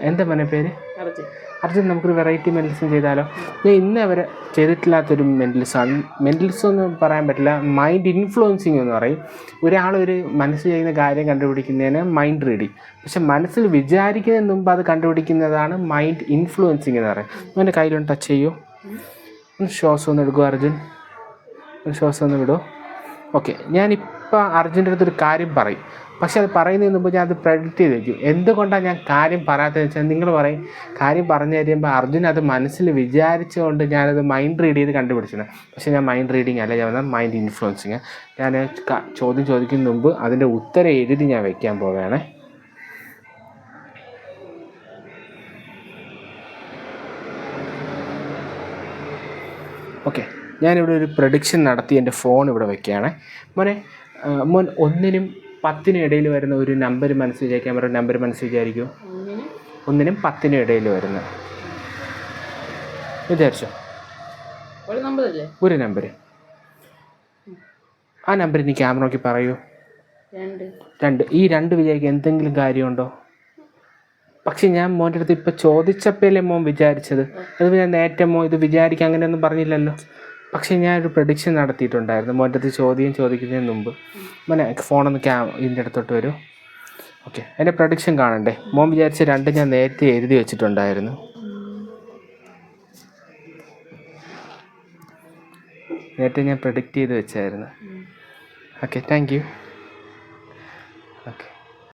എന്താ മോനെ പേര്? അർജുൻ. നമുക്കൊരു വെറൈറ്റി മെൻ്റലിസം ചെയ്താലോ? ഞാൻ ഇന്ന് വരെ ചെയ്തിട്ടില്ലാത്തൊരു മെൻ്റലിസമാണ്. മെൻ്റലിസം എന്ന് പറയാൻ പറ്റില്ല, മൈൻഡ് ഇൻഫ്ലുവൻസിങ് എന്ന് പറയും. ഒരാളൊരു മനസ്സിൽ ചെയ്യുന്ന കാര്യം കണ്ടുപിടിക്കുന്നതിന് മൈൻഡ് റീഡിങ്. പക്ഷെ മനസ്സിൽ വിചാരിക്കുന്നതിന് മുമ്പ് അത് കണ്ടുപിടിക്കുന്നതാണ് മൈൻഡ് ഇൻഫ്ലുവൻസിങ് എന്ന് പറയും. എൻ്റെ കയ്യിലൊന്ന് ടച്ച് ചെയ്യൂ. ശ്വാസം ഒന്ന് എടുക്കുമോ അർജുൻ? ശ്വാസം ഒന്ന് വിടുമോ? ഓക്കെ. ഞാനിപ്പോൾ അർജുൻ്റെ അടുത്തൊരു കാര്യം പറയും, പക്ഷെ അത് പറയുന്നതിന് മുമ്പ് ഞാൻ അത് പ്രെഡിക്റ്റ് ചെയ്ത് വയ്ക്കും. എന്തുകൊണ്ടാണ് ഞാൻ കാര്യം പറയാത്തതെന്ന് വെച്ചാൽ, നിങ്ങൾ പറയും കാര്യം പറഞ്ഞു കഴിയുമ്പോൾ അർജുൻ അത് മനസ്സിൽ വിചാരിച്ചുകൊണ്ട് ഞാനത് മൈൻഡ് റീഡ് ചെയ്ത് കണ്ടുപിടിച്ചത്. പക്ഷേ ഞാൻ മൈൻഡ് റീഡിങ് അല്ല, ഞാൻ പറഞ്ഞാൽ മൈൻഡ് ഇൻഫ്ലുവൻസിങ്. ഞാൻ ചോദ്യം ചോദിക്കുന്നതിന് മുമ്പ് അതിൻ്റെ ഉത്തരം എഴുതി ഞാൻ വയ്ക്കാൻ പോവുകയാണേ. ഓക്കെ, ഞാനിവിടെ ഒരു പ്രഡിക്ഷൻ നടത്തി എൻ്റെ ഫോൺ ഇവിടെ വയ്ക്കുകയാണ്. മോൻ 1-നും 10-നും ഇടയിൽ വരുന്ന ഒരു നമ്പർ മനസ്സിൽ വിചാരിക്കാൻ പറയുന്ന നമ്പർ മനസ്സിൽ വിചാരിക്കുമോ? 1-നും 10-നും ഇടയിൽ വരുന്ന വിചാരിച്ചോ? ഒരു നമ്പർ. ആ നമ്പർ ഇനി ക്യാമറ നോക്കി പറയൂ. 2. ഈ 2 വിചാരിക്കാൻ എന്തെങ്കിലും കാര്യമുണ്ടോ? പക്ഷെ ഞാൻ മോൻ്റെ അടുത്ത് ഇപ്പോൾ ചോദിച്ചപ്പോഴല്ലേ മോൻ വിചാരിച്ചത്. അത് ഞാൻ നേരത്തെ മോൻ ഇത് വിചാരിക്കുക അങ്ങനെയൊന്നും പറഞ്ഞില്ലല്ലോ. പക്ഷേ ഞാനൊരു പ്രഡിക്ഷൻ നടത്തിയിട്ടുണ്ടായിരുന്നു മോൻ്റെ അടുത്ത് ചോദ്യം ചോദിക്കുന്നതിന് മുമ്പ്. മോനെ ഫോണൊന്ന് ഇതിൻ്റെ അടുത്തോട്ട് വരൂ. ഓക്കെ, എൻ്റെ പ്രഡിക്ഷൻ കാണണ്ടേ? മോൻ വിചാരിച്ച 2 ഞാൻ നേരത്തെ എഴുതി വെച്ചിട്ടുണ്ടായിരുന്നു. നേരത്തെ ഞാൻ പ്രഡിക്റ്റ് ചെയ്ത് വെച്ചായിരുന്നു. Okay, thank you. ഓക്കെ.